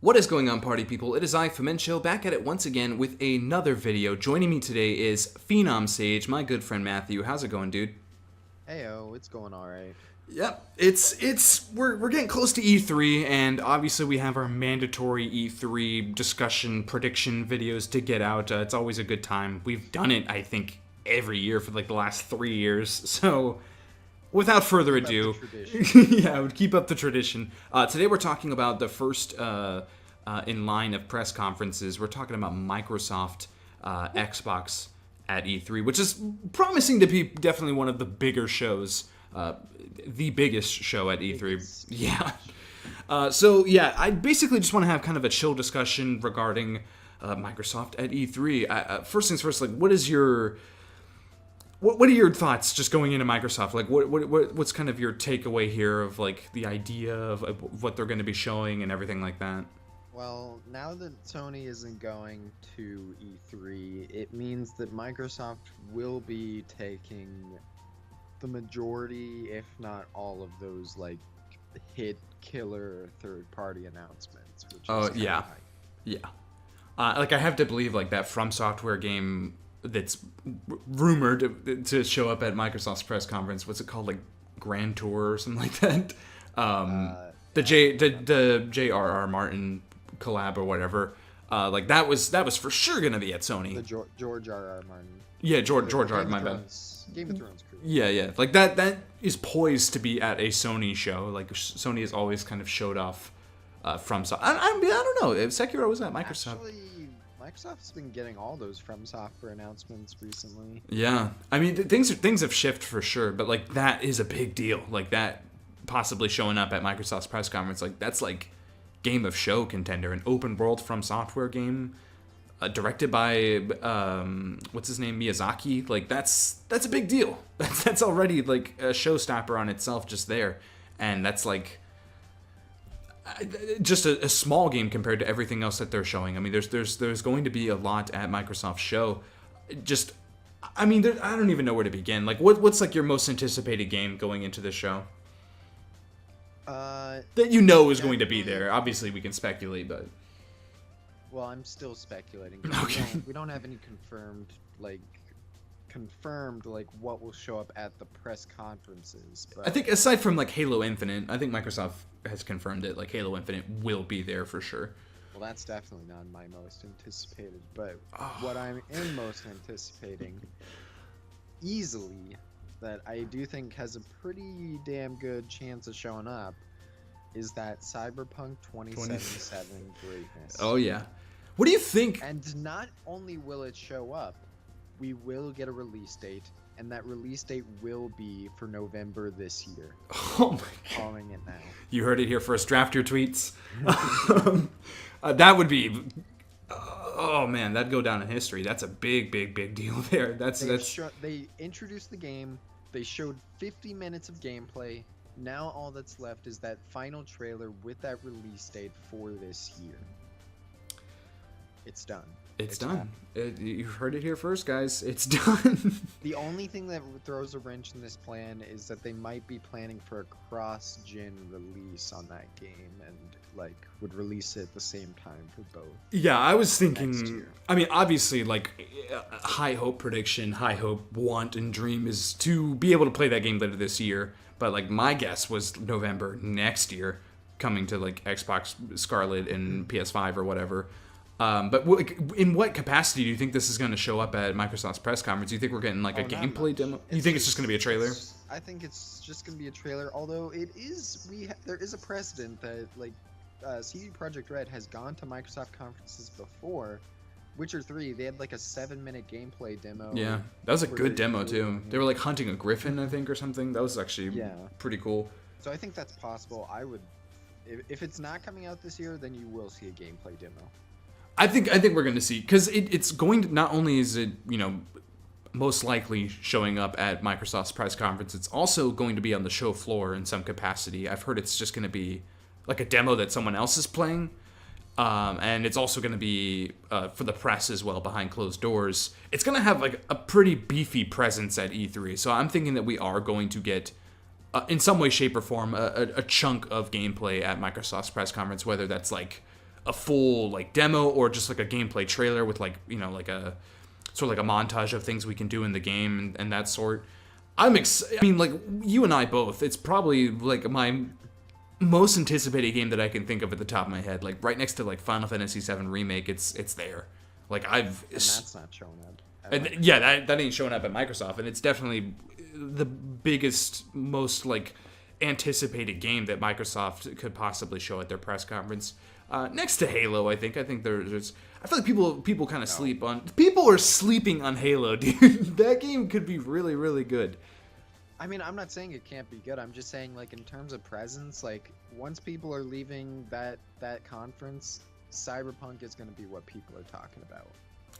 What is going on, party people? It is I, PhenomSage, back at it once again with another video. Joining me today is PhenomSage, my good friend Matthew. How's it going, dude? Heyo, it's going alright. Yep, we're getting close to E3, and obviously we have our mandatory E3 discussion prediction videos to get out. It's always a good time. We've done it, I think, every year for like the last 3 years. So, without further ado, yeah, I would keep up the tradition. Today we're talking about the first in line of press conferences. We're talking about Microsoft, Xbox at E3, which is promising to be definitely one of the bigger shows. The biggest show at E3. Yeah. I basically just want to have kind of a chill discussion regarding Microsoft at E3. First things first, like, what are your thoughts just going into Microsoft? Like, what's kind of your takeaway here of, like, the idea of what they're going to be showing and everything like that? Well, now that Sony isn't going to E3, it means that Microsoft will be taking the majority, if not all of those, like, hit killer third-party announcements. Which is yeah. hype. Yeah. Like, I have to believe, like, that From Software game that's rumored to show up at Microsoft's press conference. What's it called? Like, Grand Tour or something like that? The J.R.R. Martin collab or whatever. Like, that was for sure going to be at Sony. The George R.R. Martin. Yeah, George R. My bad. Game of Thrones crew. Yeah. Like, that is poised to be at a Sony show. Like, Sony has always kind of showed off From Software. I don't know. If Sekiro was at Microsoft. Actually, Microsoft's been getting all those From Software announcements recently. Yeah. I mean, things have shifted for sure, but, like, that is a big deal. Like, that possibly showing up at Microsoft's press conference, like, that's, like, game of show contender. An open world From Software game directed by, what's his name, Miyazaki. Like, that's a big deal. That's already, like, a showstopper on itself just there. And that's, like, just a small game compared to everything else that they're showing. I mean, there's going to be a lot at Microsoft's show. I don't even know where to begin. Like, what's like your most anticipated game going into this show? That you know is going to be there. Obviously, we can speculate, but... Well, I'm still speculating. Okay. We don't have any confirmed what will show up at the press conferences. But I think aside from, like, Halo Infinite, I think Microsoft has confirmed it. Like, Halo Infinite will be there for sure. Well, that's definitely not my most anticipated. But what I am most anticipating, easily, that I do think has a pretty damn good chance of showing up, is that Cyberpunk 2077 greatness. Oh, yeah. What do you think? And not only will it show up, we will get a release date, and that release date will be for November this year. Oh my God. Calling it now. You heard it here first. Draft your tweets. That would be... Oh man, that'd go down in history. That's a big deal there. They introduced the game. They showed 50 minutes of gameplay. Now all that's left is that final trailer with that release date for this year. It's done. It's done. You heard it here first, guys. It's done. The only thing that throws a wrench in this plan is that they might be planning for a cross-gen release on that game, and like would release it at the same time for both. Yeah, I was thinking. I mean, obviously, like, high hope prediction, high hope want and dream is to be able to play that game later this year. But like, my guess was November next year, coming to like Xbox Scarlett and PS5 or whatever. But in what capacity do you think this is going to show up at Microsoft's press conference? Do you think we're getting like a gameplay demo? You think it's just going to be a trailer? I think it's just going to be a trailer. Although there is a precedent that like CD Projekt Red has gone to Microsoft conferences before. Witcher 3, they had like a 7-minute gameplay demo. Yeah, that was a good demo too. They were like hunting a griffin, I think, or something. That was actually pretty cool. So I think that's possible. I would, if it's not coming out this year, then you will see a gameplay demo. I think we're going to see, because it's going to, not only is it, you know, most likely showing up at Microsoft's press conference, it's also going to be on the show floor in some capacity. I've heard it's just going to be like a demo that someone else is playing, and it's also going to be for the press as well, behind closed doors. It's going to have like a pretty beefy presence at E3, so I'm thinking that we are going to get in some way, shape, or form, a chunk of gameplay at Microsoft's press conference, whether that's like a full like demo or just like a gameplay trailer with like, you know, like a sort of like a montage of things we can do in the game and that sort. I mean, like, you and I both, it's probably like my most anticipated game that I can think of at the top of my head. Like right next to like Final Fantasy VII Remake, it's there. Like And that's not showing up. and yeah, that ain't showing up at Microsoft, and it's definitely the biggest, most like anticipated game that Microsoft could possibly show at their press conference. Next to Halo, I think there's. I feel like people kind of sleep on. People are sleeping on Halo, dude. That game could be really, really good. I mean, I'm not saying it can't be good. I'm just saying, like, in terms of presence, like, once people are leaving that conference, Cyberpunk is going to be what people are talking about.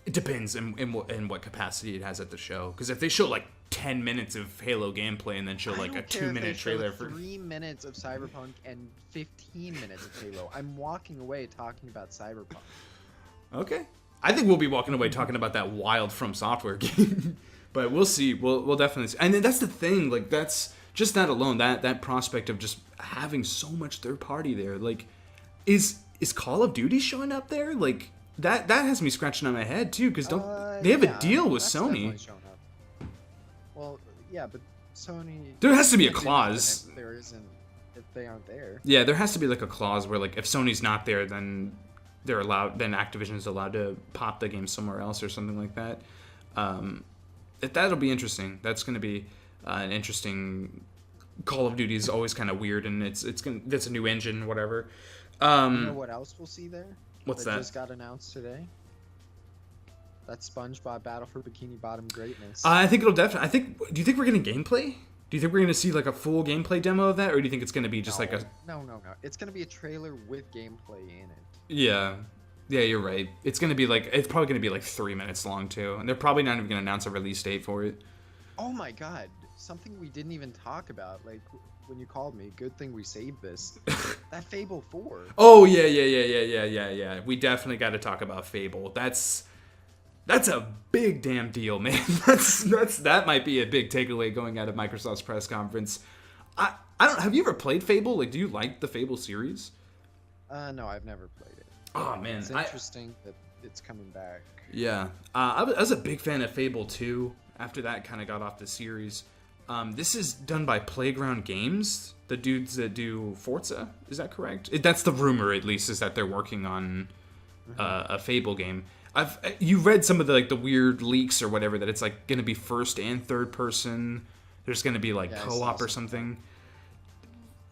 It depends in what capacity it has at the show. Because if they show like 10 minutes of Halo gameplay and then show like a 2-minute trailer for 3 minutes of Cyberpunk and 15 minutes of Halo, I'm walking away talking about Cyberpunk. Okay, I think we'll be walking away talking about that wild From Software game. But we'll see. We'll definitely see. And then that's the thing. Like that's just that alone. That prospect of just having so much third party there. Like, is Call of Duty showing up there? Like. That has me scratching on my head too, because they have a deal with Sony. Well, yeah, but Sony. There has to be a clause. If there isn't, if they aren't there. Yeah, there has to be like a clause where like if Sony's not there, then they're allowed. Then Activision's allowed to pop the game somewhere else or something like that. That'll be interesting. That's going to be an interesting. Call of Duty is always kind of weird, and it's a new engine, whatever. You know what else we'll see there? What's that? Just got announced today. That's SpongeBob Battle for Bikini Bottom greatness. I think it'll definitely. Do you think we're getting gameplay? Do you think we're going to see like a full gameplay demo of that, or do you think it's going to be just like a? No. It's going to be a trailer with gameplay in it. Yeah, you're right. It's probably going to be like 3 minutes long too, and they're probably not even going to announce a release date for it. Oh my god, something we didn't even talk about, like. When you called me, good thing we saved this. That Fable 4. Oh yeah. We definitely got to talk about Fable. That's a big damn deal, man. That might be a big takeaway going out of Microsoft's press conference. I don't. Have you ever played Fable? Like, do you like the Fable series? No, I've never played it. Oh man, it's interesting that it's coming back. Yeah, I was a big fan of Fable 2. After that, kind of got off the series. This is done by Playground Games, the dudes that do Forza. Is that correct? That's the rumor, at least, is that they're working on a Fable game. You read some of the weird leaks or whatever that it's like going to be first and third person. There's going to be like co-op or something.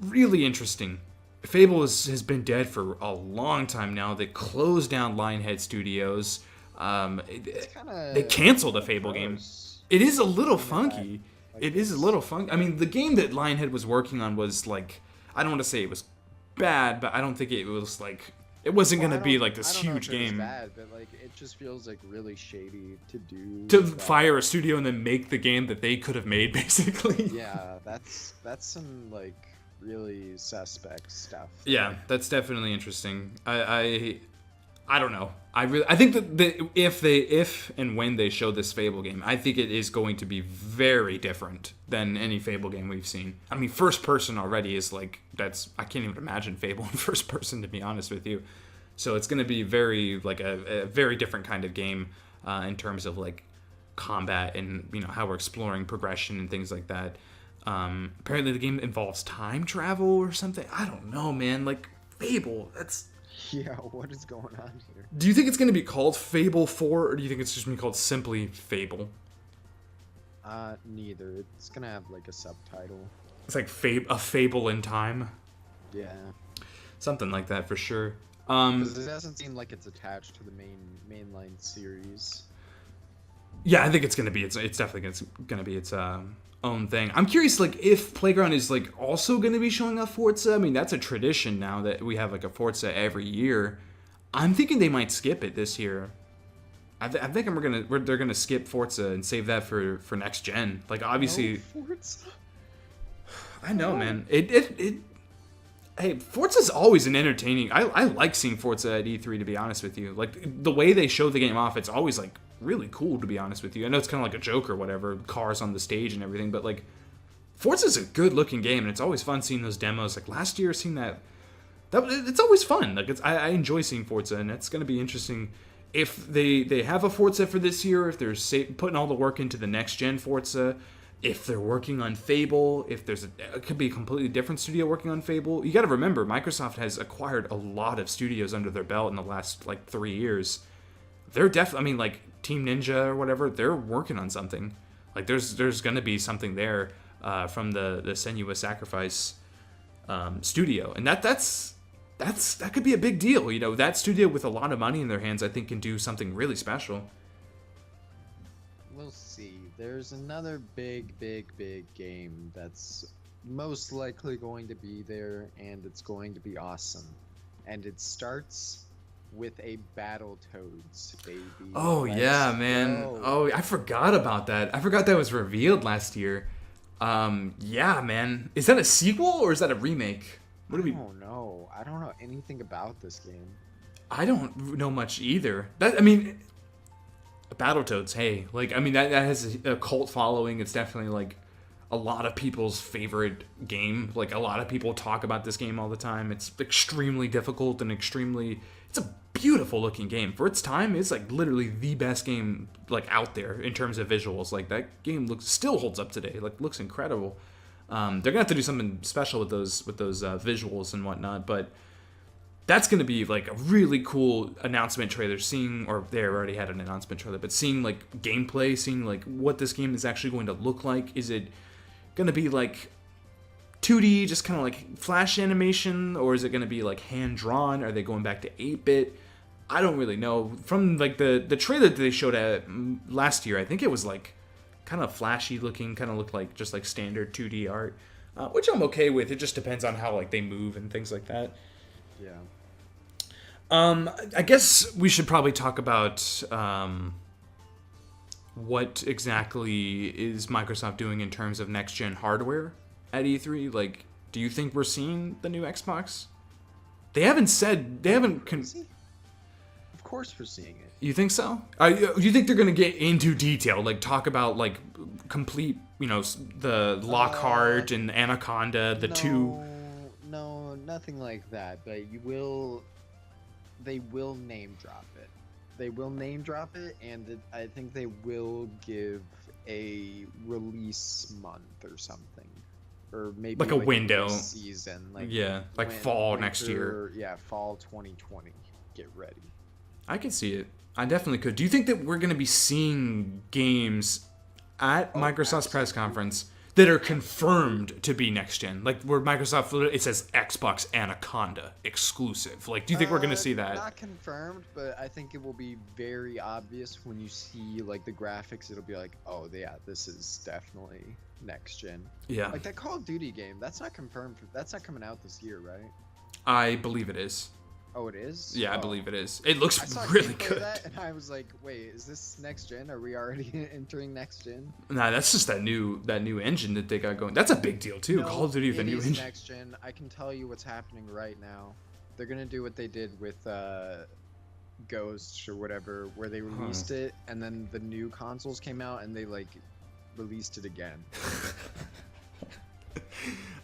Really interesting. Fable has been dead for a long time now. They closed down Lionhead Studios. They canceled a Fable game. It is a little funky. It is a little fun. I mean, the game that Lionhead was working on was like, I don't want to say it was bad, but I don't think it was like, it wasn't going to be like this huge game. Bad, but like it just feels like really shady to do. To fire a studio and then make the game that they could have made, basically. Yeah, that's some like really suspect stuff. Yeah, that's definitely interesting. I don't know. I think that if and when they show this Fable game, I think it is going to be very different than any Fable game we've seen. I mean, first person already is like I can't even imagine Fable in first person, to be honest with you. So it's going to be very like a very different kind of game in terms of like combat and how we're exploring progression and things like that. Apparently the game involves time travel or something. I don't know, man. Like Fable, that's. Yeah, what is going on here? Do you think it's going to be called Fable 4, or do you think it's just going to be called simply Fable? Neither. It's going to have, like, a subtitle. It's like a Fable in Time? Yeah. Something like that, for sure. Because it doesn't seem like it's attached to the mainline series. Yeah, I think it's going to be. It's definitely going to be its own thing. I'm curious, like, if Playground is like also going to be showing off Forza. I mean, that's a tradition now that we have like a Forza every year. I'm thinking they might skip it this year. I think they're gonna skip Forza and save that for next gen. Like, obviously, Forza. I know, man. Hey, Forza's always an entertaining. I like seeing Forza at E3, to be honest with you. Like, the way they show the game off, it's always like really cool, to be honest with you. I know it's kind of like a joke or whatever, cars on the stage and everything, but like Forza's a good looking game, and it's always fun seeing those demos. Like last year, seeing that it's always fun. Like I enjoy seeing Forza, and it's going to be interesting if they have a Forza for this year, if they're putting all the work into the next gen Forza, if they're working on Fable, if it could be a completely different studio working on Fable. You got to remember, Microsoft has acquired a lot of studios under their belt in the last like 3 years. They're definitely, I mean, like Team Ninja or whatever, they're working on something. Like there's going to be something there from the Senua's Sacrifice studio, and that could be a big deal. You know, that studio with a lot of money in their hands, I think, can do something really special. We'll see. There's another big game that's most likely going to be there, and it's going to be awesome. And it starts with a Battletoads, baby. Oh, yeah, man. Go. Oh, I forgot about that. I forgot that was revealed last year. Yeah, man. Is that a sequel or is that a remake? I don't know. I don't know anything about this game. I don't know much either. I mean, Battletoads, hey. Like, I mean, that has a cult following. It's definitely, like, a lot of people's favorite game. Like, a lot of people talk about this game all the time. It's extremely difficult and it's a beautiful looking game. For its time, it's, like, literally the best game, like, out there in terms of visuals. Like, that game still holds up today. Like, looks incredible. They're gonna have to do something special with those visuals and whatnot, but that's gonna be like a really cool announcement trailer. They already had an announcement trailer, but seeing like gameplay, seeing like what this game is actually going to look like. Is it gonna be like 2D, just kind of like flash animation, or is it gonna be like hand drawn? Are they going back to 8-bit? I don't really know. From like the trailer that they showed at last year, I think it was like kind of flashy looking, kind of looked like just like standard 2D art, which I'm okay with. It just depends on how like they move and things like that. Yeah. I guess we should probably talk about what exactly is Microsoft doing in terms of next gen hardware at E3. Like, do you think we're seeing the new Xbox? They haven't said. They haven't. Of course, we're seeing it. You think so? You think they're going to get into detail, like talk about like complete, you know, the Lockhart and Anaconda, two? No, nothing like that. But they will name drop it. They will name drop it, and I think they will give a release month or something, or maybe like a window season, like fall next year. Yeah, fall 2020. Get ready. I could see it. I definitely could. Do you think that we're going to be seeing games at Microsoft's press conference that are confirmed to be next gen? Like where Microsoft, it says Xbox Anaconda exclusive. Like, do you think we're going to see that? Not confirmed, but I think it will be very obvious when you see like the graphics. It'll be like, oh yeah, this is definitely next gen. Yeah. Like that Call of Duty game. That's not confirmed. That's not coming out this year, right? I believe it is. Oh, it is? Yeah, I believe it is. It looks I saw really gameplay good. of that, and I was like, wait, is this next gen? Are we already entering next gen? Nah, that's just that new engine that they got going. That's a big deal too. No, Call of Duty with a new engine. Next gen. I can tell you what's happening right now. They're gonna do what they did with Ghost or whatever, where they released it, and then the new consoles came out, and they like released it again.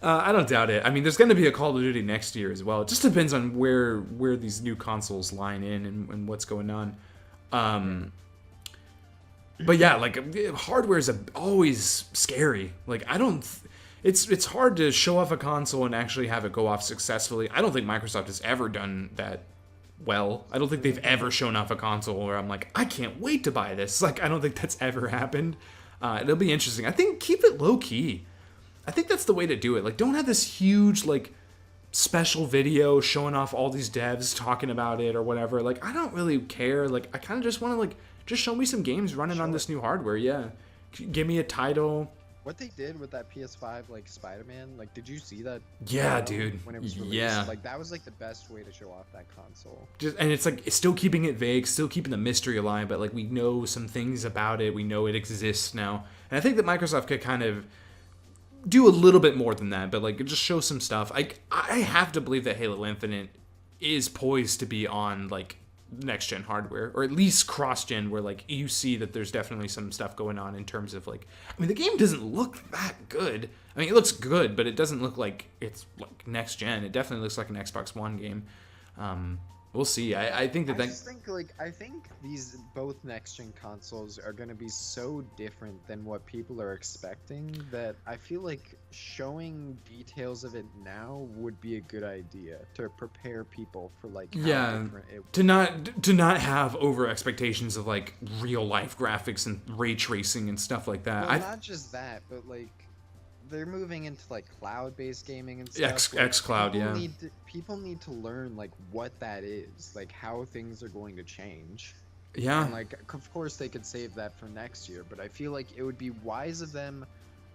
I don't doubt it. I mean, there's going to be a Call of Duty next year as well. It just depends on where these new consoles line in and what's going on. But yeah, like hardware is always scary. Like it's hard to show off a console and actually have it go off successfully. I don't think Microsoft has ever done that well. I don't think they've ever shown off a console where I'm like, I can't wait to buy this. Like, I don't think that's ever happened. It'll be interesting. I think keep it low key. I think that's the way to do it. Like, don't have this huge, like, special video showing off all these devs talking about it or whatever. Like, I don't really care. Like, I kind of just want to, like, just show me some games running on this new hardware. Yeah. Give me a title. What they did with that PS5, like, Spider-Man, like, did you see that? Yeah, dude. When it was released? Yeah. Like, that was, like, the best way to show off that console. And it's, like, it's still keeping it vague, still keeping the mystery alive, but, like, we know some things about it. We know it exists now. And I think that Microsoft could kind of do a little bit more than that, but like just show some stuff. I have to believe that Halo Infinite is poised to be on like next gen hardware, or at least cross gen, where like you see that there's definitely some stuff going on in terms of like, I mean, the game doesn't look that good. I mean, it looks good, but it doesn't look like it's like next gen. It definitely looks like an Xbox One game. We'll see. I think that I think these both next gen consoles are going to be so different than what people are expecting that I feel like showing details of it now would be a good idea to prepare people for like how different it to not have over expectations of like real life graphics and ray tracing and stuff like that. Well, not just that, but like they're moving into like cloud-based gaming and stuff. xCloud, yeah. People need to learn like what that is, like how things are going to change. Yeah. And like, of course, they could save that for next year, but I feel like it would be wise of them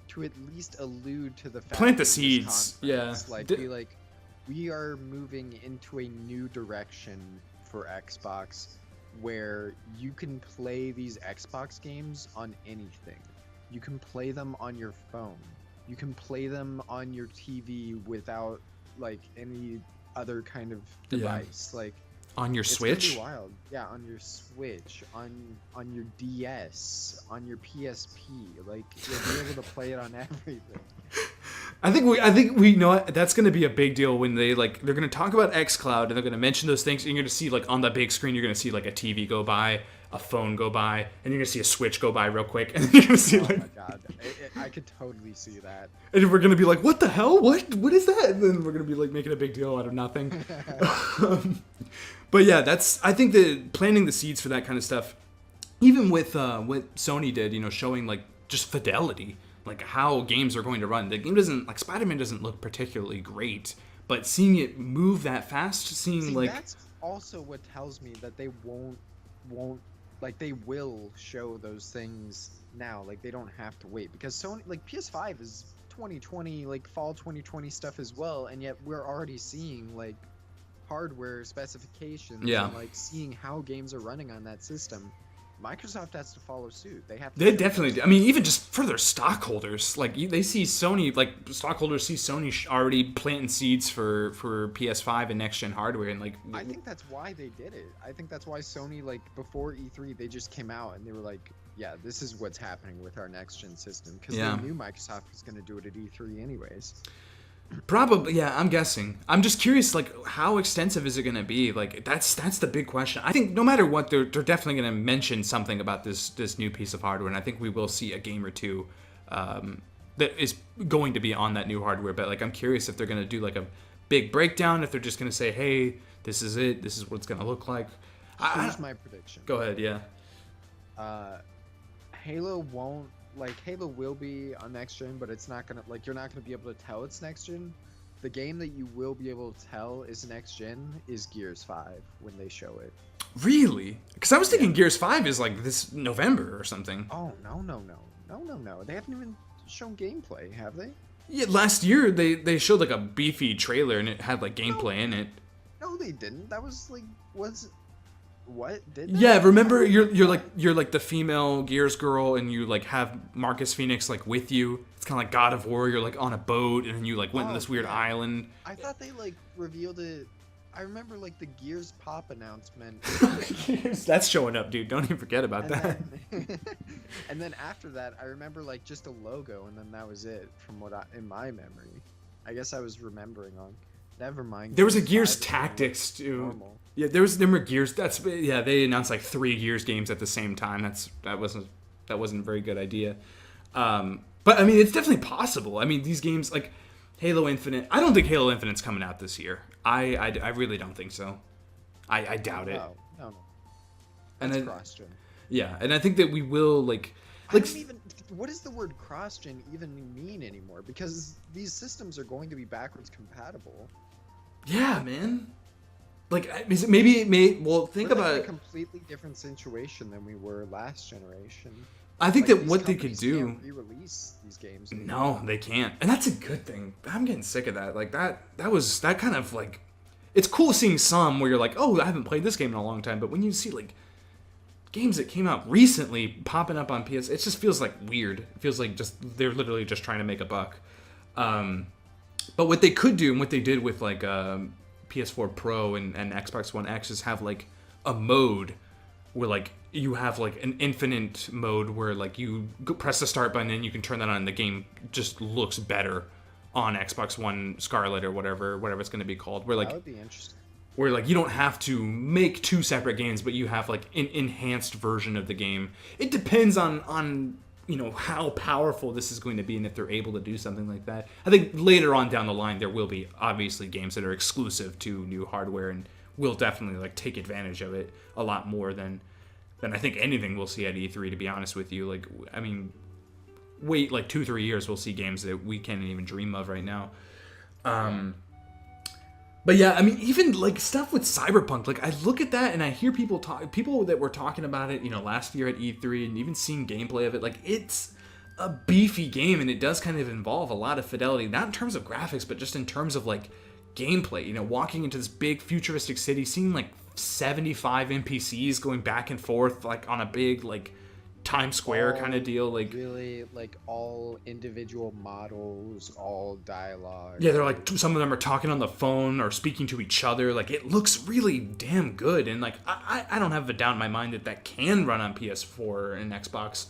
to at least allude to the fact. Plant the seeds. Yeah. Like, be like, we are moving into a new direction for Xbox, where you can play these Xbox games on anything. You can play them on your phone. You can play them on your TV without like any other kind of device. Yeah. Like on your Switch. It's gonna be wild. Yeah, on your Switch, on your DS, on your PSP. Like you'll be able to play it on everything. I think we know what, that's going to be a big deal when they're going to talk about xCloud and they're going to mention those things, and you're going to see like on the big screen, you're going to see like a TV go by, a phone go by, and you're going to see a Switch go by real quick, and you're going to see oh my god, I could totally see that. And we're going to be like, what the hell? What is that? And then we're going to be like making a big deal out of nothing. But yeah, I think that planting the seeds for that kind of stuff, even with what Sony did, showing like just fidelity, like how games are going to run. The game doesn't, like Spider-Man doesn't look particularly great, but seeing it move that fast, that's also what tells me that they won't like they will show those things now. Like they don't have to wait, because Sony, like PS5 is 2020, like fall 2020 stuff as well, and yet we're already seeing like hardware specifications and like seeing how games are running on that system. Microsoft has to follow suit. They definitely do. I mean, even just for their stockholders, like they see Sony, like stockholders see Sony already planting seeds for PS5 and next gen hardware, and like I think that's why they did it. I think that's why Sony, like before E3, they just came out and they were like, yeah, this is what's happening with our next gen system, because they knew Microsoft was going to do it at E3 anyways. Probably, yeah, I'm guessing. I'm just curious, like, how extensive is it going to be? Like, that's the big question. I think no matter what, they're definitely going to mention something about this new piece of hardware, and I think we will see a game or two that is going to be on that new hardware. But, like, I'm curious if they're going to do, like, a big breakdown, if they're just going to say, hey, this is it, this is what it's going to look like. Here's my prediction. Go ahead, yeah. Halo will be on next gen, but it's not gonna, like, you're not gonna be able to tell it's next gen. The game that you will be able to tell is next gen is Gears 5 when they show it. Really? Because I was thinking Gears 5 is like this November or something. Oh no! They haven't even shown gameplay, have they? Yeah, last year they showed like a beefy trailer and it had like gameplay in it. No, they didn't. That was like what did that? Yeah, remember you're like the female Gears girl, and you like have Marcus Phoenix like with you. It's kind of like God of War. You're like on a boat, and then you like went to this weird island. I thought they like revealed it. I remember like the Gears Pop announcement. That's showing up, dude. Don't even forget about that. And then after that, I remember like just a logo, and then that was it from in my memory. I guess I was remembering on. Never mind. There was a Gears Tactics too. Normal. Yeah, there were Gears. They announced like 3 Gears games at the same time. That wasn't a very good idea. But I mean, it's definitely possible. I mean, these games like Halo Infinite. I don't think Halo Infinite's coming out this year. I really don't think so. I doubt it. No. That's cross-gen. Yeah, and I think that we will like. What does the word cross-gen even mean anymore? Because these systems are going to be backwards compatible. Yeah, man. Like, is it maybe well, think about a completely different situation than we were last generation. I think that what they could do. Can't re-release these games anymore. No, they can't, and that's a good thing. I'm getting sick of that. Like that kind of like, it's cool seeing some where you're like, oh, I haven't played this game in a long time, but when you see like games that came out recently popping up on PS, it just feels like weird. It feels like they're literally just trying to make a buck. But what they could do and what they did with like PS4 Pro and Xbox One X is have like a mode where like you have like an infinite mode where like you press the start button and you can turn that on and the game just looks better on Xbox One Scarlett or whatever it's going to be called. Where like that would be interesting. Where like you don't have to make two separate games, but you have like an enhanced version of the game. It depends on you know how powerful this is going to be and if they're able to do something like that. I think later on down the line there will be obviously games that are exclusive to new hardware and will definitely like take advantage of it a lot more than I think anything we'll see at E3, to be honest with you. Like, I mean, wait like 2-3 years, we'll see games that we can't even dream of right now. But yeah, I mean, even like stuff with Cyberpunk, like I look at that and I hear people that were talking about it, you know, last year at E3 and even seeing gameplay of it. Like, it's a beefy game and it does kind of involve a lot of fidelity, not in terms of graphics, but just in terms of like gameplay. You know, walking into this big futuristic city, seeing like 75 NPCs going back and forth, like on a big like Times Square kind of deal, like really like all individual models, all dialogue. Yeah, they're like some of them are talking on the phone or speaking to each other. Like it looks really damn good, and like I don't have a doubt in my mind that can run on PS4 and Xbox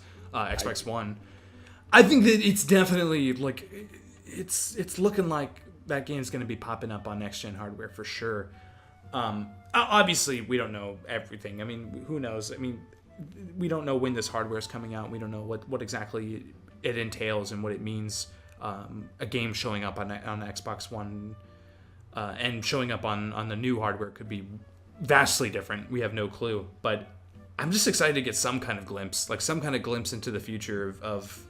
One. I think that it's definitely like it's looking like that game's going to be popping up on next gen hardware for sure. Obviously, we don't know everything. I mean, who knows? I mean, we don't know when this hardware is coming out. We don't know what exactly it entails and what it means. A game showing up on Xbox One and showing up on the new hardware could be vastly different. We have no clue. But I'm just excited to get some kind of glimpse into the future of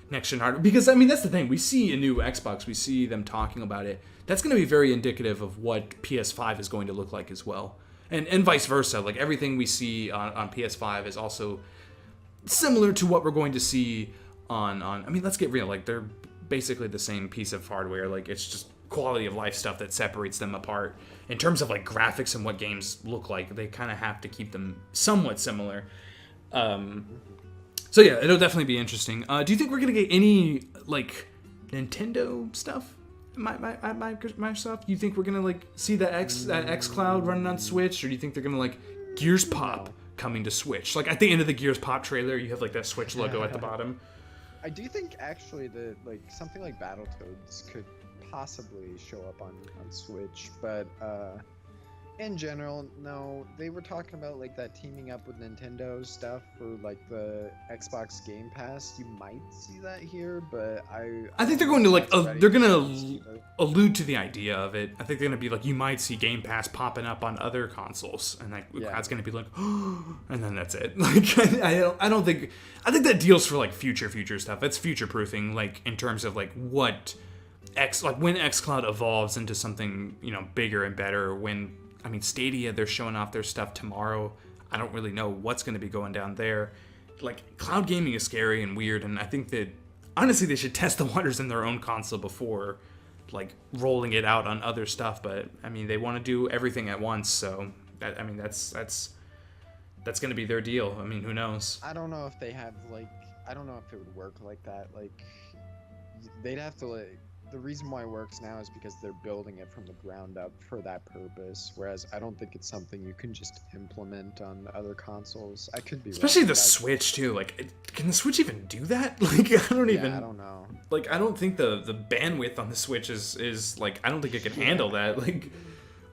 next-gen hardware. Because, I mean, that's the thing. We see a new Xbox. We see them talking about it. That's going to be very indicative of what PS5 is going to look like as well. And vice versa. Like, everything we see on PS5 is also similar to what we're going to see on I mean, let's get real. Like, they're basically the same piece of hardware. Like, it's just quality of life stuff that separates them apart. In terms of, like, graphics and what games look like, they kind of have to keep them somewhat similar. So, yeah, it'll definitely be interesting. Do you think we're going to get any, like, Nintendo stuff? Microsoft? You think we're gonna like see that xCloud running on Switch, or do you think they're gonna like Gears Pop coming to Switch? Like at the end of the Gears Pop trailer, you have like that Switch logo at the bottom. I do think actually that like something like Battletoads could possibly show up on Switch, but in general, no. They were talking about like that teaming up with Nintendo stuff for like the Xbox Game Pass. You might see that here, but I think they're going to like they're gonna allude to the idea of it. I think they're gonna be like, you might see Game Pass popping up on other consoles, and like that's gonna be like, and then that's it. Like I don't think that deals for like future stuff. It's future proofing, like in terms of like what when xCloud evolves into something, you know, bigger and better. When I mean, Stadia, they're showing off their stuff tomorrow. I don't really know what's going to be going down there. Like, cloud gaming is scary and weird, and I think that, honestly, they should test the waters in their own console before, like, rolling it out on other stuff. But, I mean, they want to do everything at once, so, that's going to be their deal. I mean, who knows? I don't know if they have, like, I don't know if it would work like that. Like, they'd have to, like, the reason why it works now is because they're building it from the ground up for that purpose, whereas I don't think it's something you can just implement on other consoles. I could be especially wrong, the Switch too. Like, can the Switch even do that? Like, I don't know. Like, I don't think the bandwidth on the Switch is like, I don't think it can handle that. Like,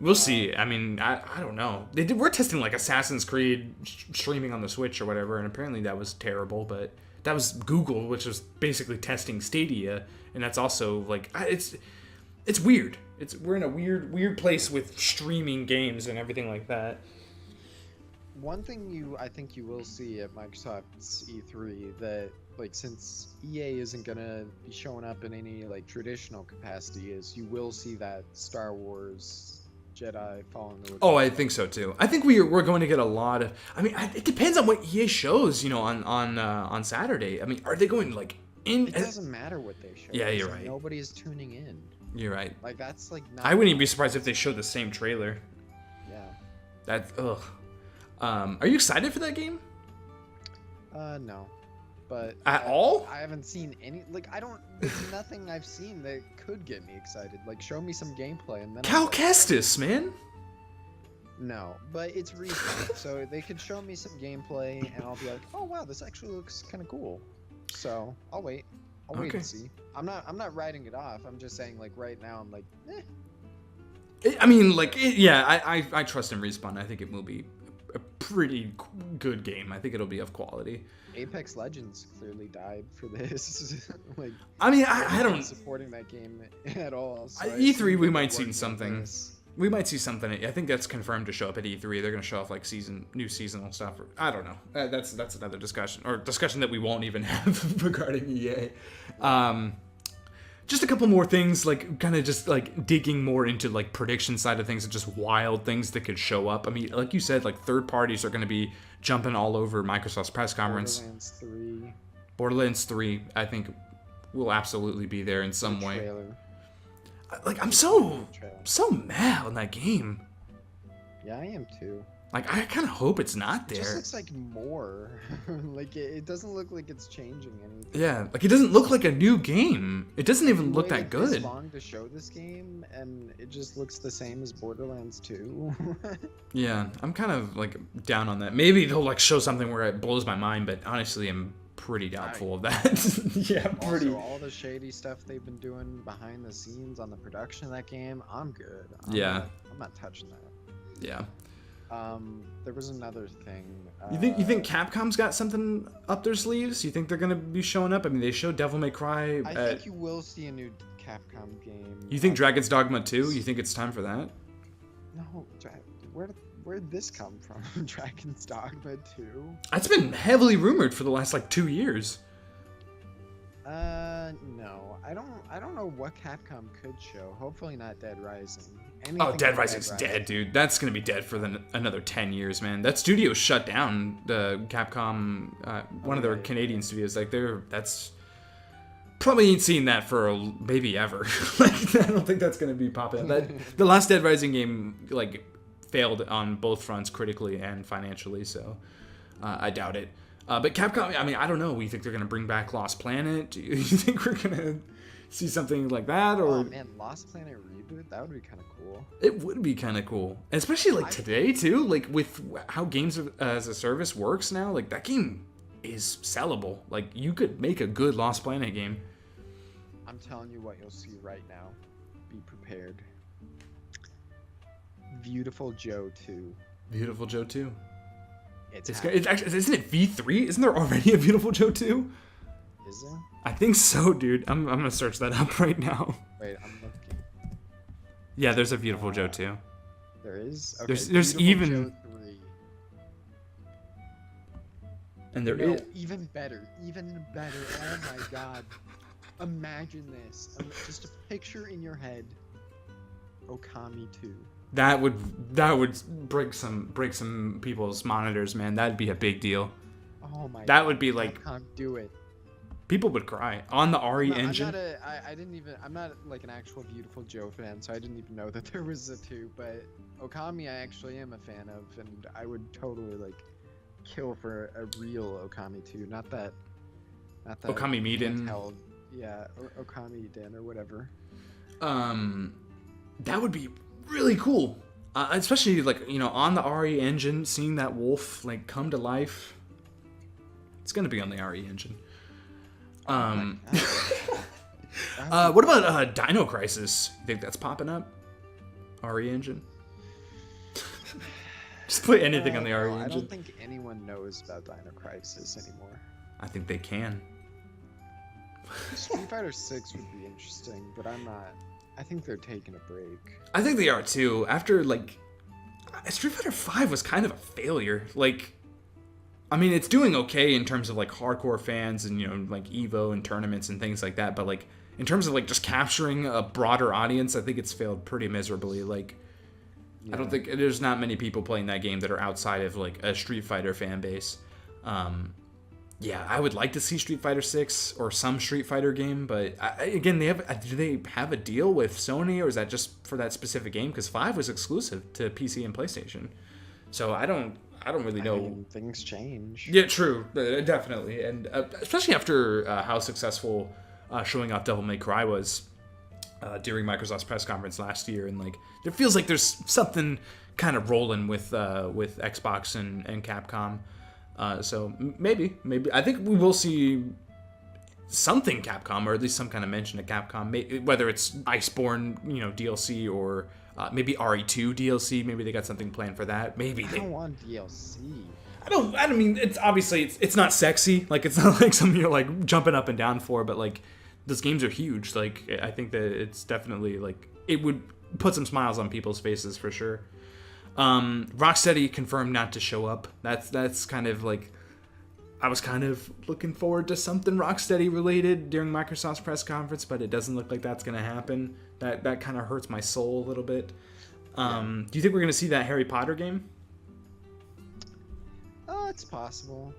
we'll see. I mean, I don't know. We're testing like Assassin's Creed streaming on the Switch or whatever, and apparently that was terrible. But that was Google, which was basically testing Stadia. And that's also like it's weird. We're in a weird place with streaming games and everything like that. One thing I think you will see at Microsoft's E3 that like since EA isn't gonna be showing up in any like traditional capacity is you will see that Star Wars Jedi Fallen Order. Oh, I think so too. I think we're going to get a lot of. I mean, it depends on what EA shows. You know, on Saturday. I mean, are they going like? It doesn't matter what they show. Yeah, you're right. Nobody's tuning in. You're right. Like that's like. I wouldn't even be surprised if they showed the same trailer. Yeah. That's ugh. Are you excited for that game? No, but at all? I haven't seen any. Like I don't. There's nothing I've seen that could get me excited. Like show me some gameplay and then. Cal Kestis, man. No, but it's Respawn, so they could show me some gameplay, and I'll be like, oh wow, this actually looks kind of cool. So I'll wait. I'll wait and see. I'm not writing it off. I'm just saying, like, right now, I'm like, I mean, like, yeah, I trust in Respawn. I think it will be a pretty good game. I think it'll be of quality. Apex Legends clearly died for this. Like, I mean, I don't supporting that game at all. So E3 we might see something. We might see something. I think that's confirmed to show up at E3. They're going to show off like new seasonal stuff. I don't know. That's another discussion, or discussion that we won't even have regarding EA. Just a couple more things, like kind of just like digging more into like prediction side of things and just wild things that could show up. I mean, like you said, like third parties are going to be jumping all over Microsoft's press conference. Borderlands 3, I think, will absolutely be there in some way. Trailer. Like, I'm so mad on that game. Yeah, I am too. Like, I kind of hope it's not there. It just looks like more. Like, it doesn't look like it's changing anything. Yeah, like, it doesn't look like a new game. It doesn't even look that good. It's long to show this game, and it just looks the same as Borderlands 2. Yeah, I'm kind of, like, down on that. Maybe they'll, like, show something where it blows my mind, but honestly, I'm pretty doubtful of that. Yeah, pretty. Also, all the shady stuff they've been doing behind the scenes on the production of that game, I'm good. I'm not touching that. Yeah. There was another thing. You think Capcom's got something up their sleeves? You think they're gonna be showing up? I mean, they showed Devil May Cry. I think you will see a new Capcom game. You think Dragon's Dogma 2? You think it's time for that? No, where'd this come from? Dragon's Dogma 2? It's been heavily rumored for the last like 2 years. No. I don't know what Capcom could show. Hopefully not Dead Rising. Dead Rising's dead, dude. That's gonna be dead for another 10 years, man. That studio shut down. The Capcom, one of their Canadian studios. Like, that's probably ain't seen that for maybe ever. Like, I don't think that's gonna be popping up. The last Dead Rising game, like, failed on both fronts, critically and financially. So I doubt it. But Capcom, I mean, I don't know. You think they're gonna bring back Lost Planet? Do you think we're gonna see something like that? Or oh man, Lost Planet reboot? That would be kind of cool. It would be kind of cool, especially like today too. Like with how games as a service works now, like that game is sellable. Like you could make a good Lost Planet game. I'm telling you what you'll see right now. Be prepared. Beautiful Joe 2. Beautiful Joe 2. It's actually, isn't it V3? Isn't there already a Beautiful Joe 2? Is there? I think so, dude. I'm gonna search that up right now. Wait, I'm looking. Yeah, there's a Beautiful Joe 2. There is? Okay, there's even Joe 3. And there is even better. Oh my god. Imagine this. Just a picture in your head. Okami 2. That would break some people's monitors, man. That'd be a big deal. Oh my god. That would be like, I can't do it. People would cry on the RE engine. I'm not like an actual Beautiful Joe fan, so I didn't even know that there was a 2, but Okami I actually am a fan of, and I would totally like kill for a real Okami 2, not that Okami Miden. Yeah, Okami Den or whatever. That would be really cool, especially like, you know, on the RE engine, seeing that wolf like come to life. It's gonna be on the RE engine. What about Dino Crisis? You think that's popping up? RE engine. Just put anything on the RE engine. I don't think anyone knows about Dino Crisis anymore. I think they can. Street Fighter 6 would be interesting, but I'm not. I think they're taking a break. I think they are too. After like Street Fighter 5 was kind of a failure. Like, I mean, it's doing okay in terms of like hardcore fans and, you know, like Evo and tournaments and things like that, but like in terms of like just capturing a broader audience, I think it's failed pretty miserably. Like, yeah. I don't think there's not many people playing that game that are outside of like a Street Fighter fan base. Yeah, I would like to see Street Fighter 6 or some Street Fighter game, but again, do they have a deal with Sony, or is that just for that specific game? Because 5 was exclusive to PC and PlayStation, so I don't really know. I mean, things change. Yeah, true, definitely, and especially after how successful showing off Devil May Cry was. during Microsoft's press conference last year, and like it feels like there's something kind of rolling with Xbox and Capcom. So maybe I think we will see something Capcom, or at least some kind of mention of Capcom, whether it's Iceborne, DLC, or maybe RE2 DLC. Maybe they got something planned for that. Maybe I don't want DLC. I don't mean, it's obviously it's not sexy. Like, it's not like something you're like jumping up and down for, but like those games are huge. Like, I think that it's definitely like it would put some smiles on people's faces for sure. Rocksteady confirmed not to show up. That's kind of like, I was kind of looking forward to something Rocksteady related during Microsoft's press conference, but it doesn't look like that's going to happen. That kind of hurts my soul a little bit. Do you think we're going to see that Harry Potter game? It's possible.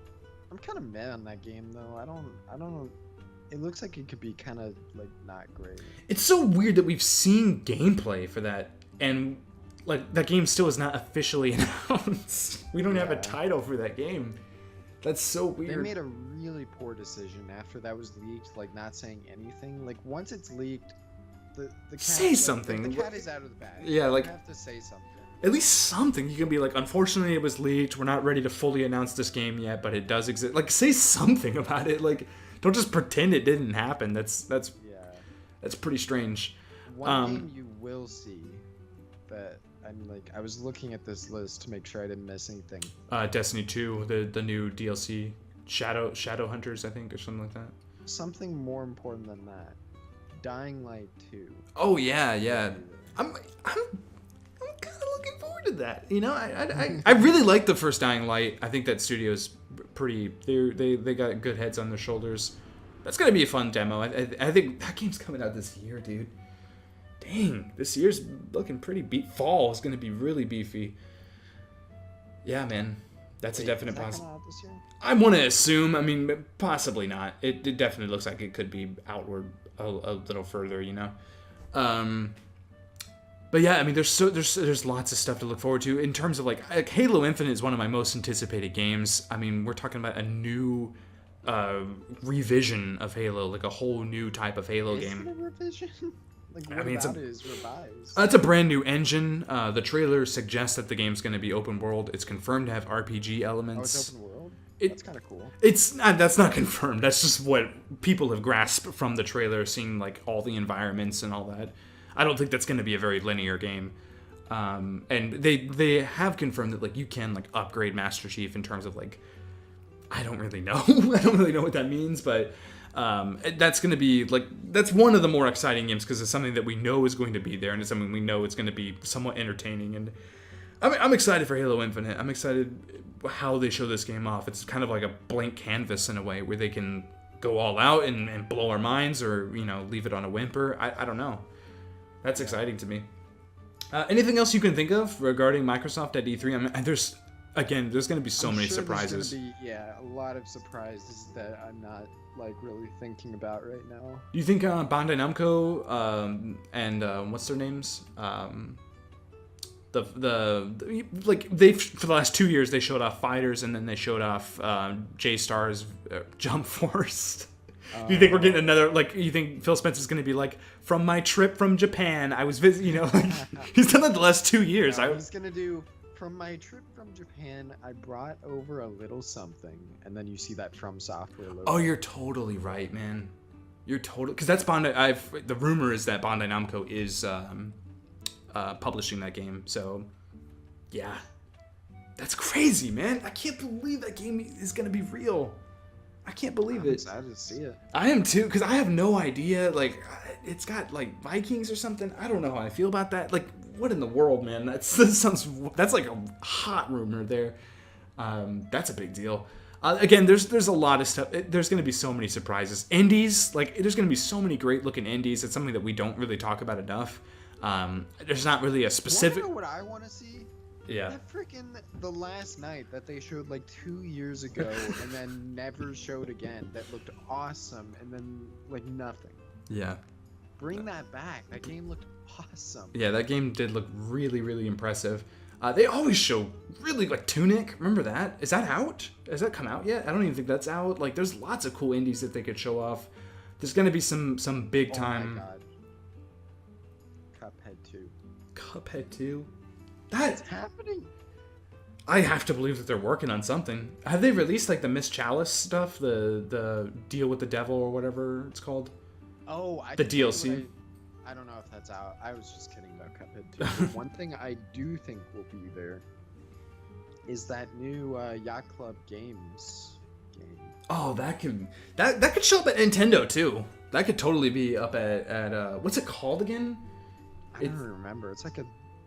I'm kind of mad on that game though. I don't know. It looks like it could be kind of like not great. It's so weird that we've seen gameplay for that, and like that game still is not officially announced. We don't have a title for that game. That's so weird. They made a really poor decision after that was leaked, like not saying anything. Like once it's leaked, the cat, say something. The cat is out of the bag. Yeah, like you have to say something. At least something. You can be like, unfortunately, it was leaked. We're not ready to fully announce this game yet, but it does exist. Like, say something about it. Like, don't just pretend it didn't happen. That's pretty strange. One game you will see that I was looking at this list to make sure I didn't miss anything. Destiny 2, the new DLC, Shadow Hunters, I think, or something like that. Something more important than that, Dying Light 2. Oh yeah. I'm kind of looking forward to that. I really like the first Dying Light. I think that studio's pretty. They got good heads on their shoulders. That's gonna be a fun demo. I think that game's coming out this year, dude. Dang, this year's looking pretty fall is gonna be really beefy. Yeah, man, that's a definite positive. I want to assume. I mean, possibly not. It definitely looks like it could be outward a little further. But yeah, I mean, there's lots of stuff to look forward to in terms of like Halo Infinite is one of my most anticipated games. I mean, we're talking about a new revision of Halo, like a whole new type of Halo game. Is it a revision? Like, what about it is revised? It's a brand new engine. The trailer suggests that the game's going to be open world. It's confirmed to have RPG elements. Oh, it's open world? That's kind of cool. That's not confirmed. That's just what people have grasped from the trailer, seeing like all the environments and all that. I don't think that's going to be a very linear game. And they have confirmed that like you can like upgrade Master Chief in terms of like, I don't really know. I don't really know what that means, but that's going to be like, that's one of the more exciting games because it's something that we know is going to be there, and it's something we know it's going to be somewhat entertaining. And I'm excited for Halo Infinite. I'm excited how they show this game off. It's kind of like a blank canvas in a way where they can go all out and blow our minds, or leave it on a whimper. I don't know. That's exciting to me. Anything else you can think of regarding Microsoft at E3? I mean, there's going to be so many surprises. There's going to be, a lot of surprises that I'm not like really thinking about right now. Do you think Bandai Namco and what's their names? They for the last 2 years they showed off Fighters, and then they showed off J-Star's Jump Force. Do you think we're getting another, like, you think Phil Spencer's going to be like, from my trip from Japan, I was visiting, like, he's done that the last 2 years. No, he's going to do, from my trip from Japan, I brought over a little something, and then you see that From Software logo. Oh, you're totally right, man. You're totally, because that's Bandai, the rumor is that Bandai Namco is publishing that game, so, yeah. That's crazy, man. I can't believe that game is going to be real. I can't believe it. I'm excited to see it. I am too, because I have no idea. Like, it's got like Vikings or something. I don't know how I feel about that. Like, what in the world, man? That's like a hot rumor there. That's a big deal. Again, there's a lot of stuff. There's going to be so many surprises. Indies, like, there's going to be so many great looking indies. It's something that we don't really talk about enough. There's not really a specific. You know what I want to see? Yeah. That freaking The Last Night that they showed like 2 years ago and then never showed again. That looked awesome, and then like nothing. Yeah. Bring that back. That game looked awesome. Yeah, that game did look really, really impressive. They always show really like Tunic. Remember that? Is that out? Has that come out yet? I don't even think that's out. Like, there's lots of cool indies that they could show off. There's gonna be some big time. Oh my God. Cuphead 2. What's happening? I have to believe that they're working on something. Have they released like the Miss Chalice stuff, the deal with the devil or whatever it's called? Oh, I The can tell you DLC. what I don't know if that's out. I was just kidding about Cuphead 2. One thing I do think will be there is that new Yacht Club Games game. Oh, that could show up at Nintendo too. That could totally be up at what's it called again? I don't remember. It's like a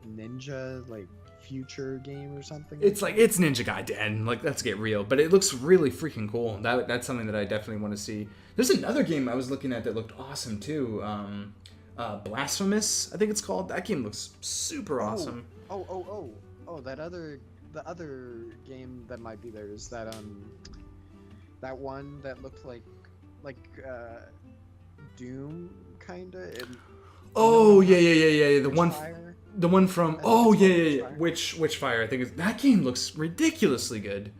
ninja like future game or something. It's Ninja Gaiden. Like, let's get real. But it looks really freaking cool. That's something that I definitely want to see. There's another game I was looking at that looked awesome too. Blasphemous, I think it's called. That game looks super awesome. The other game that might be there is that that one that looked like Doom kinda. Oh yeah. The one. Fire? The one from Witchfire. I think that game looks ridiculously good.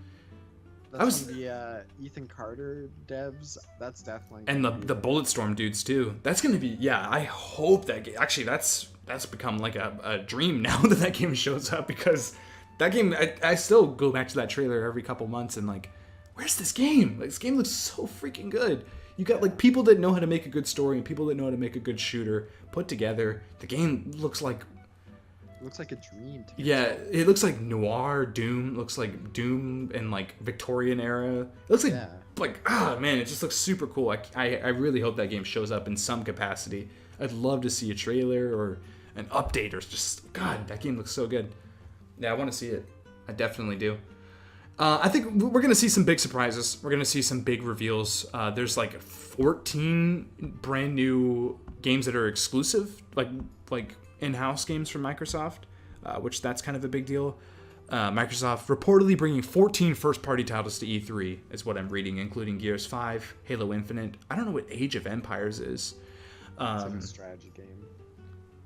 That's from the Ethan Carter devs. That's definitely. And the Bulletstorm dudes too. That's gonna be I hope that game. Actually, that's become like a dream now that game shows up, because that game I still go back to that trailer every couple months and like, where's this game? Like, this game looks so freaking good. You got like people that know how to make a good story and people that know how to make a good shooter put together. The game looks like. Looks like a dream. Yeah, it looks like noir Doom. Looks like Doom in like Victorian era. It looks like man, it just looks super cool. I really hope that game shows up in some capacity. I'd love to see a trailer or an update or just that game looks so good. Yeah, I want to see it. I definitely do. I think we're gonna see some big surprises. We're gonna see some big reveals. There's like 14 brand new games that are exclusive, like in-house games from Microsoft, which that's kind of a big deal. Microsoft reportedly bringing 14 first-party titles to E3 is what I'm reading, including Gears 5, Halo Infinite. I don't know what Age of Empires is. It's like a strategy game.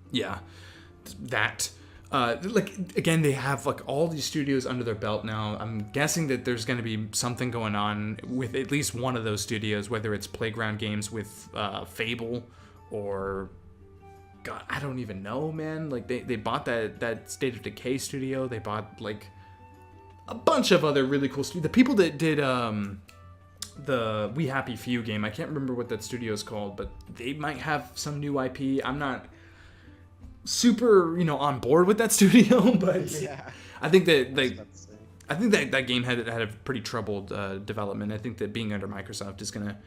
Yeah, that. Again, they have like all these studios under their belt now. I'm guessing that there's going to be something going on with at least one of those studios, whether it's Playground Games with Fable or. God, I don't even know, man. Like, they bought that State of Decay studio. They bought, like, a bunch of other really cool studios. The people that did the We Happy Few game, I can't remember what that studio is called, but they might have some new IP. I'm not super, on board with that studio, but yeah. I think that game had a pretty troubled development. I think that being under Microsoft is going to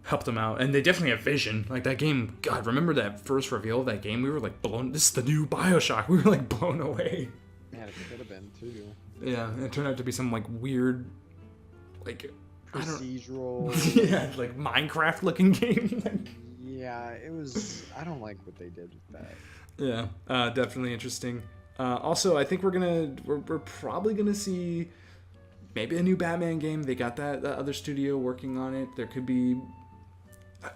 help them out, and they definitely have vision. Like, that game, God, remember that first reveal of that game? We were like blown. This is the new BioShock. We were like blown away. Yeah, it could have been too. Yeah, and it turned out to be some like weird, like procedural, like Minecraft looking game. Yeah, it was. I don't like what they did with that. Yeah, definitely interesting. Also, I think we're probably gonna see maybe a new Batman game. They got that other studio working on it. There could be.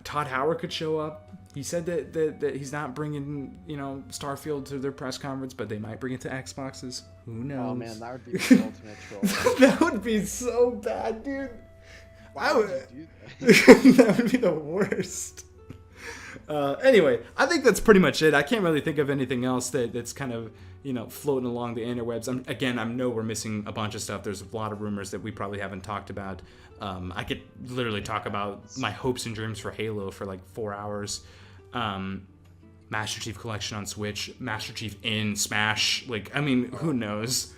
Todd Howard could show up. He said that he's not bringing, Starfield to their press conference, but they might bring it to Xboxes. Who knows? Oh man, that would be the ultimate troll. That would be so bad, dude. Why would you do that? That would be the worst. Anyway, I think that's pretty much it. I can't really think of anything else that's kind of, floating along the interwebs. I know we're missing a bunch of stuff. There's a lot of rumors that we probably haven't talked about. I could literally talk about my hopes and dreams for Halo for like 4 hours. Master Chief Collection on Switch, Master Chief in Smash. Who knows?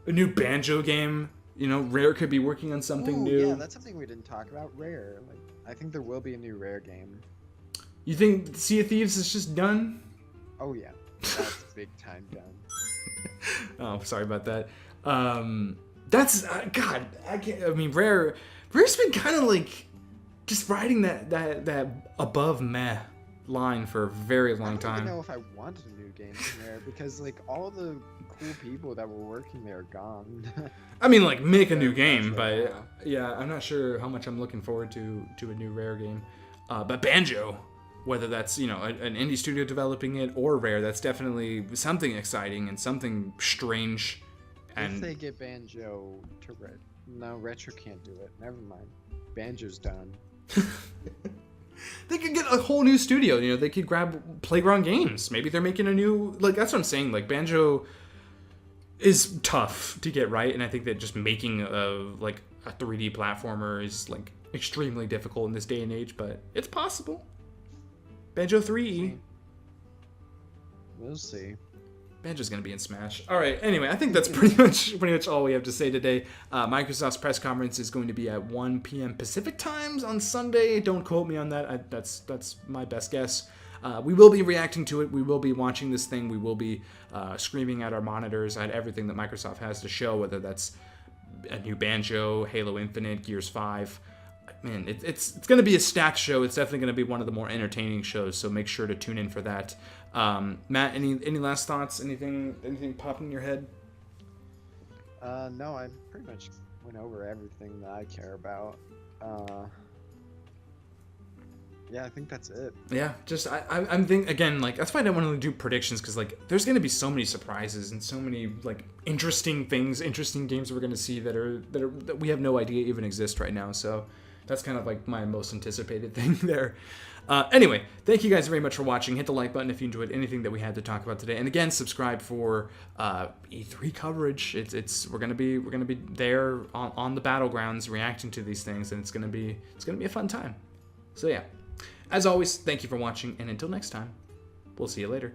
A new Banjo game. Rare could be working on something new. Yeah, that's something we didn't talk about. Rare. I think there will be a new Rare game. You think Sea of Thieves is just done? Oh yeah, that's big time done. Oh, sorry about that. That's God. I can't. I mean, Rare's been kind of like just riding that above meh line for a very long time. I don't even know if I wanted a new game from Rare because all the cool people that were working there are gone. I mean, make a new game, but yeah, I'm not sure how much I'm looking forward to a new Rare game. But Banjo, whether that's an indie studio developing it or Rare, that's definitely something exciting and something strange. And if they get Banjo to Retro can't do it. Never mind. Banjo's done. They could get a whole new studio. You know, they could grab Playground Games. Maybe they're making a new, like, that's what I'm saying. Like, Banjo is tough to get right, and I think that just making a 3D platformer is like extremely difficult in this day and age, but it's possible. Banjo 3. We'll see. Banjo's gonna be in Smash. All right. Anyway, I think that's pretty much all we have to say today. Microsoft's press conference is going to be at 1 p.m. Pacific times on Sunday. Don't quote me on that. That's my best guess. We will be reacting to it. We will be watching this thing. We will be screaming at our monitors at everything that Microsoft has to show, whether that's a new Banjo, Halo Infinite, Gears 5. Man, it's going to be a stacked show. It's definitely going to be one of the more entertaining shows, so make sure to tune in for that. Matt, any last thoughts? Anything popping in your head? No, I pretty much went over everything that I care about. Yeah, I think that's it. Yeah, just I'm thinking again, like that's why I don't want to do predictions, because like there's gonna be so many surprises and so many like interesting things, interesting games we're gonna see that we have no idea even exist right now. So that's kind of like my most anticipated thing there. Anyway, thank you guys very much for watching. Hit the like button if you enjoyed anything that we had to talk about today, and again, subscribe for E3 coverage. We're gonna be there on the battlegrounds reacting to these things, and it's gonna be a fun time. So yeah. As always, thank you for watching, and until next time, we'll see you later.